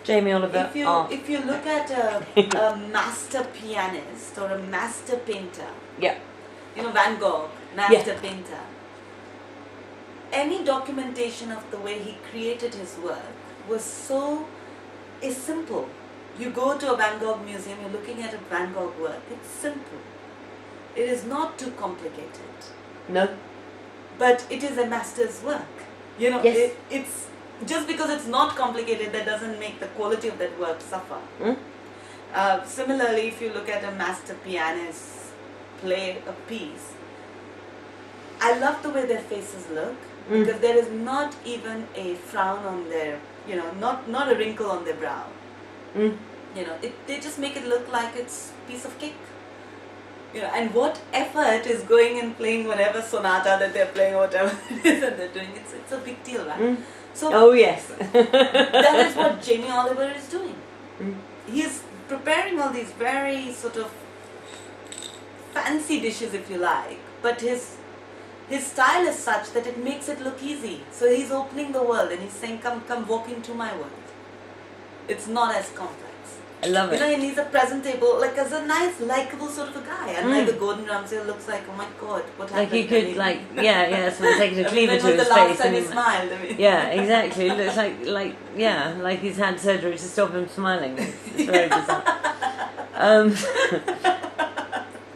Jamie Oliver art. If you look at a master pianist or a master painter, Yeah. Van Gogh, master painter, any documentation of the way he created his work is simple. You go to a Van Gogh museum, you're looking at a Van Gogh work, it's simple. It is not too complicated. No. But it is a master's work. Yes. It's just because it's not complicated, that doesn't make the quality of that work suffer. Similarly, if you look at a master pianist play a piece, I love the way their faces look, because there is not even a frown on their, not a wrinkle on their brow. They just make it look like it's a piece of cake. And what effort is going in playing whatever sonata that they're playing or whatever it is that they're doing. It's a big deal, right? So oh yes. that is what Jamie Oliver is doing. He's preparing all these very sort of fancy dishes, if you like, but his style is such that it makes it look easy. So he's opening the world and he's saying, come walk into my world. It's not as complex. I love it. And he's a presentable, like as a nice, likable sort of a guy. And like the Gordon Ramsay looks like, oh my God, what happened? Like he could, someone taking a cleaver to his the last face. time he smiled? Yeah, exactly. It looks like he's had surgery to stop him smiling. It's very bizarre.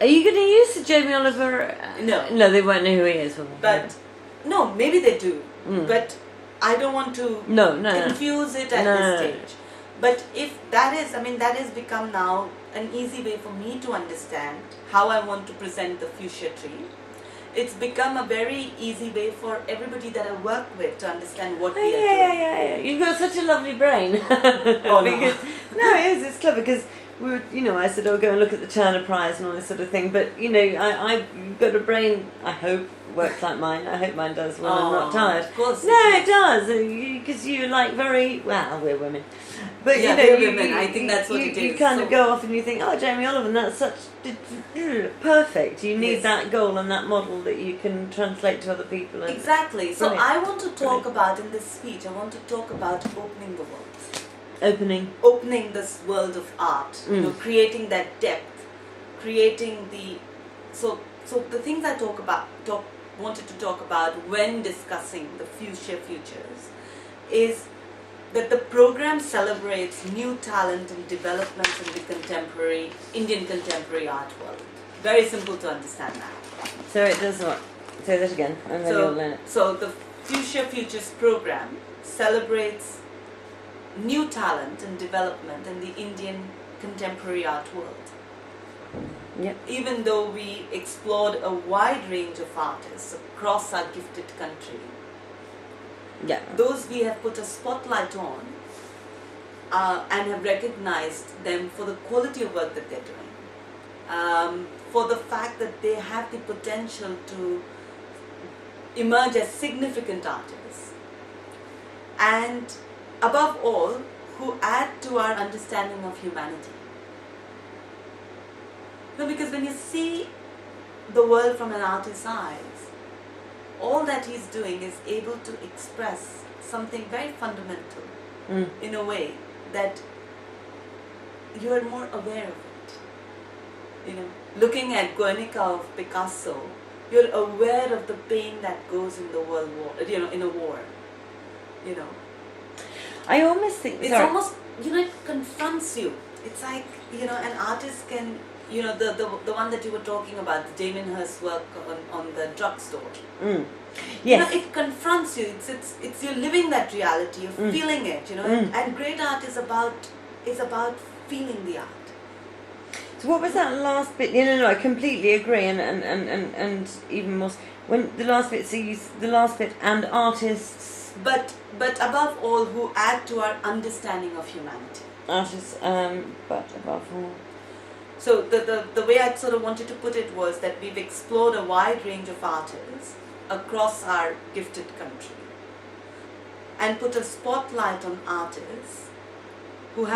Are you going to use Jamie Oliver? No. No, they won't know who he is. But, no, maybe they do. But I don't want to confuse it at this stage. But if that has become now an easy way for me to understand how I want to present the fuchsia tree. It's become a very easy way for everybody that I work with to understand what we are doing. Yeah. You've got such a lovely brain. Oh, no. No, it is. It's clever because we were, I said, go and look at the Chanda Prize and all this sort of thing. But, I've got a brain, I hope, works like mine. I hope mine does when I'm not tired. Of course. No, it does. Because you like we're women. But we're women. I think that's what it is. You kind of go off and you think, Jamie Oliver, that's such perfect. You need that goal and that model that you can translate to other people. Exactly. So I want to talk about in this speech. I want to talk about opening the world. Opening this world of art. Creating that depth, creating the so the things I wanted to talk about when discussing the fuchsia futures is that the program celebrates new talent and developments in the Indian contemporary art world. Very simple to understand now. So it does what? Say that again, and then you'll learn it. So the Fuchsia Futures program celebrates new talent and development in the Indian contemporary art world. Yep. Even though we explored a wide range of artists across our gifted country, those we have put a spotlight on and have recognized them for the quality of work that they're doing, for the fact that they have the potential to emerge as significant artists, and above all, who add to our understanding of humanity. Because when you see the world from an artist's eyes, all that he's doing is able to express something very fundamental in a way that you are more aware of it. Looking at Guernica of Picasso, you're aware of the pain that goes in the world war, in a war. I almost think it's almost, it confronts you. It's like, an artist can, the one that you were talking about, the Damien Hirst work on the drugstore. Yes. It confronts you. It's you're living that reality. You're feeling it. And great art is about feeling the art. So what was that last bit? No, I completely agree, and even more when the last bit. So the last bit and artists, but above all, who add to our understanding of humanity. Artists, but above all. So the way I sort of wanted to put it was that we've explored a wide range of artists across our gifted country and put a spotlight on artists who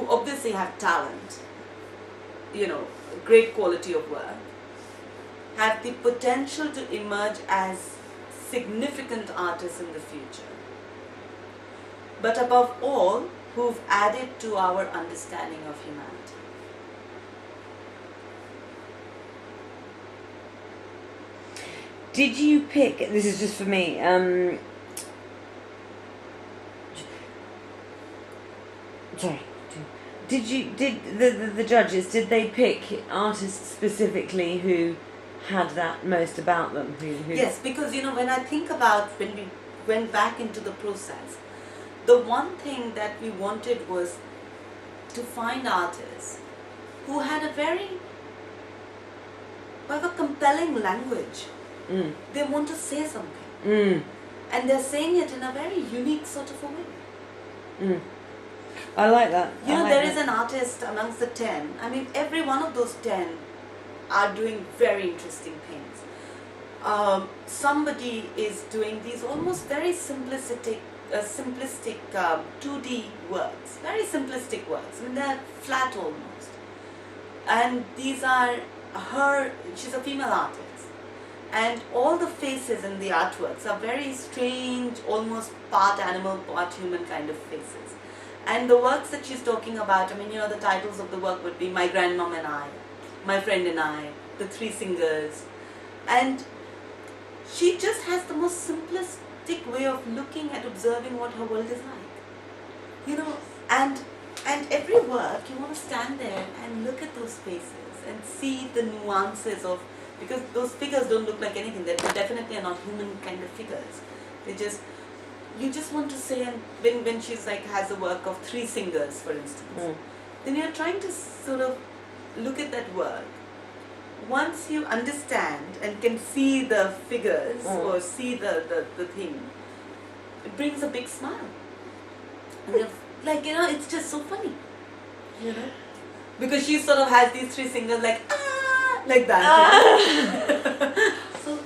obviously have talent, great quality of work, have the potential to emerge as significant artists in the future, but above all, who've added to our understanding of humanity. Did you pick, this is just for me, sorry, did the judges, did they pick artists specifically who had that most about them? Yes, because when I think about when we went back into the process, the one thing that we wanted was to find artists who had a very compelling language. They want to say something, and they're saying it in a very unique sort of a way. I like that. There is an artist amongst the 10. I mean, every one of those 10 are doing very interesting things. Somebody is doing these almost very simplistic 2D works, very simplistic works. I mean, they're flat almost. And these are she's a female artist. And all the faces in the artworks are very strange, almost part animal, part human kind of faces. And the works that she's talking about, I mean, the titles of the work would be My Grandmom and I, My Friend and I, The Three Singers. And she just has the most simplistic way of looking at observing what her world is like. And every work, you want to stand there and look at those faces and see the nuances of, because those figures don't look like anything. They definitely are not human kind of figures. You just want to say, and when she's has a work of Three Singers, for instance, then you're trying to sort of look at that work. Once you understand and can see the figures or see the thing, it brings a big smile. And it's just so funny. Because she sort of has these three singers like that. So,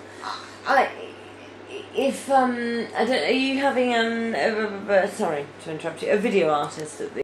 if I don't, are you having sorry to interrupt you, a video artist at the